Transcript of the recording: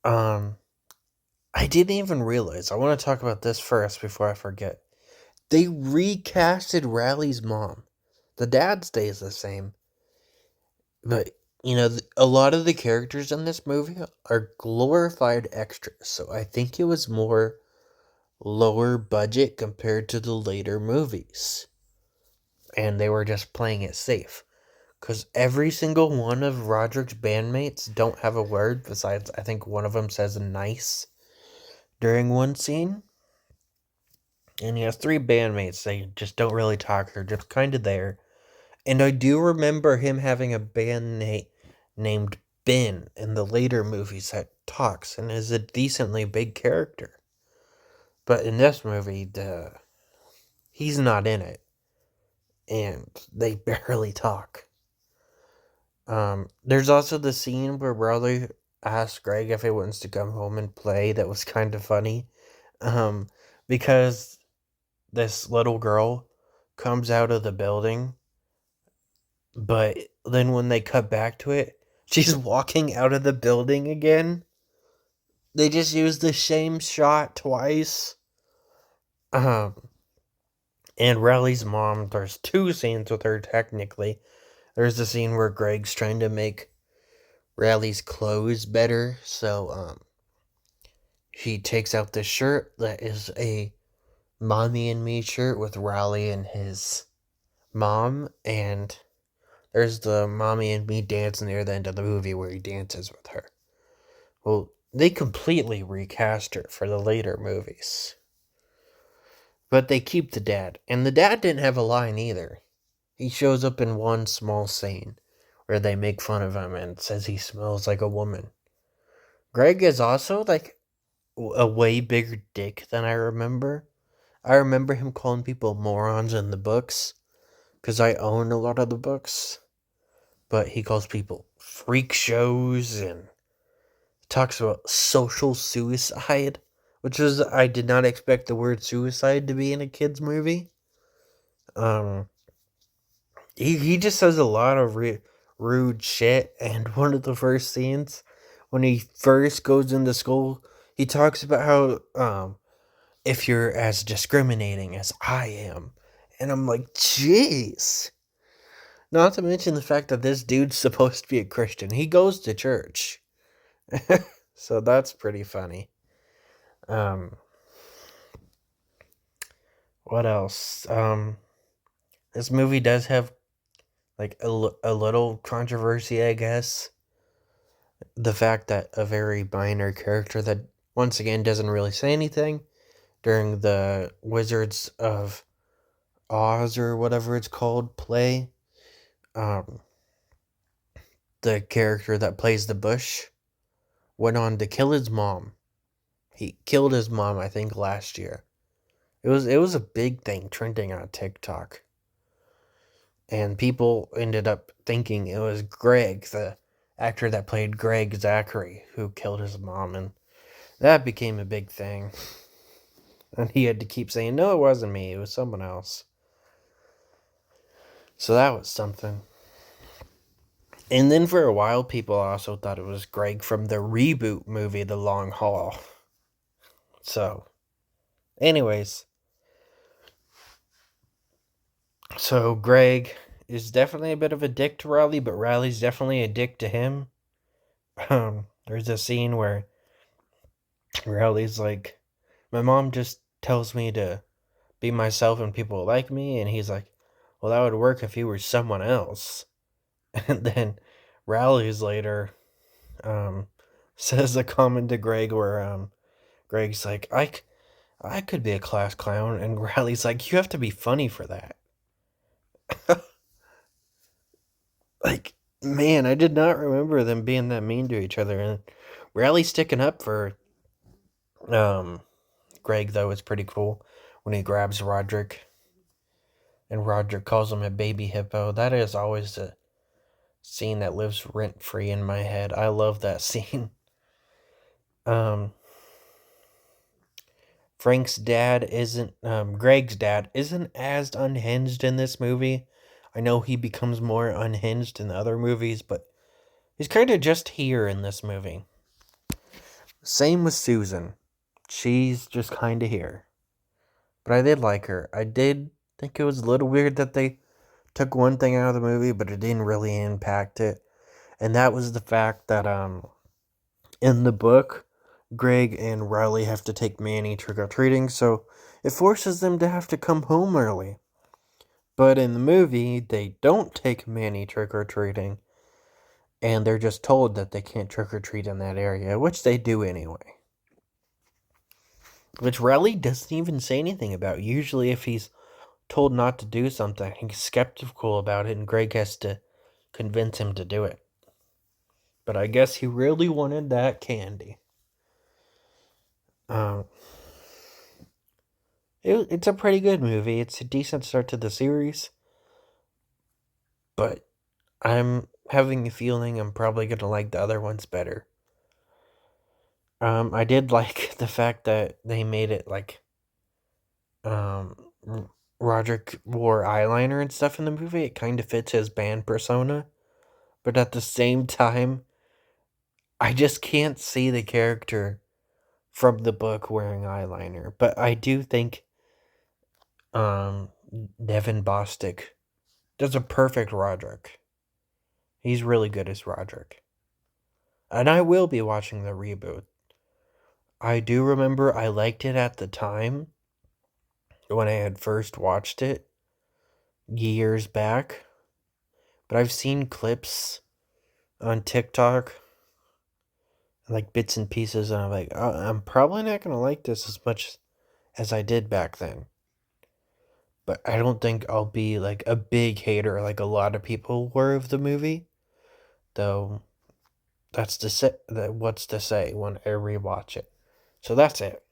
Um, I didn't even realize. I want to talk about this first before I forget. They recasted Riley's mom. The dad stays the same, but a lot of the characters in this movie are glorified extras. So I think it was more lower budget compared to the later movies, and they were just playing it safe. Because every single one of Roderick's bandmates don't have a word besides, I think one of them says nice during one scene. And he has three bandmates. They just don't really talk. They're just kind of there. And I do remember him having a bandmate named Ben in the later movies that talks and is a decently big character. But in this movie, he's not in it. And they barely talk. There's also the scene where Riley asks Greg if he wants to come home and play. That was kind of funny. Um, because this little girl comes out of the building, but then when they cut back to it, she's walking out of the building again. They just used the same shot twice. Um, and Riley's mom, there's two scenes with her technically. There's the scene where Greg's trying to make Riley's clothes better, so she takes out this shirt that is a Mommy and Me shirt with Riley and his mom, and there's the Mommy and Me dance near the end of the movie where he dances with her. Well, they completely recast her for the later movies. But they keep the dad, and the dad didn't have a line either. He shows up in one small scene where they make fun of him and says he smells like a woman. Greg is also like a way bigger dick than I remember. I remember him calling people morons in the books because I own a lot of the books. But he calls people freak shows and talks about social suicide, which is I did not expect the word suicide to be in a kids movie. Um, he just says a lot of rude shit, and one of the first scenes when he first goes into school, he talks about how if you're as discriminating as I am, and I'm like, jeez. Not to mention the fact that this dude's supposed to be a Christian. He goes to church. So that's pretty funny. Um, what else? This movie does have like a little controversy, I guess. The fact that a very minor character that once again doesn't really say anything during the Wizards of Oz or whatever it's called play. Um, the character that plays the Bush went on to kill his mom. He killed his mom, I think, last year. It was a big thing trending on TikTok. And people ended up thinking it was Greg, the actor that played Greg Zachary, who killed his mom, and that became a big thing. And he had to keep saying, no, it wasn't me, it was someone else. So that was something. And then for a while, people also thought it was Greg from the reboot movie, The Long Haul. So, anyways, so Greg is definitely a bit of a dick to Riley, but Riley's definitely a dick to him. There's a scene where Riley's like, my mom just tells me to be myself and people like me, and he's like, well, that would work if you were someone else. And then Riley's later um, says a comment to Greg where Greg's like, I could be a class clown, and Riley's like, you have to be funny for that. Like, man, I did not remember them being that mean to each other. And Riley sticking up for um, Greg, though, is pretty cool when he grabs Roderick and Roderick calls him a baby hippo. That is always a scene that lives rent free in my head. I love that scene. Um, Greg's dad isn't as unhinged in this movie. I know he becomes more unhinged in the other movies, but he's kind of just here in this movie. Same with Susan. She's just kind of here. But I did like her. I did think it was a little weird that they took one thing out of the movie, but it didn't really impact it. And that was the fact that in the book, Greg and Riley have to take Manny trick or treating, so it forces them to have to come home early. But in the movie, they don't take Manny trick or treating, and they're just told that they can't trick or treat in that area, which they do anyway. Which Riley doesn't even say anything about. Usually, if he's told not to do something, he's skeptical about it, and Greg has to convince him to do it. But I guess he really wanted that candy. Um, it's a pretty good movie. It's a decent start to the series, but I'm having a feeling I'm probably gonna like the other ones better. I did like the fact that they made it like um Roderick wore eyeliner and stuff in the movie. It kind of fits his band persona, but at the same time, I just can't see the character from the book wearing eyeliner. But I do think um Devin Bostick does a perfect Roderick. He's really good as Roderick. And I will be watching the reboot. I do remember I liked it at the time when I had first watched it years back. But I've seen clips on TikTok, like bits and pieces, and I'm like, oh, I'm probably not going to like this as much as I did back then. But I don't think I'll be like a big hater like a lot of people were of the movie. Though that's to say that what's to say when I rewatch it. So that's it.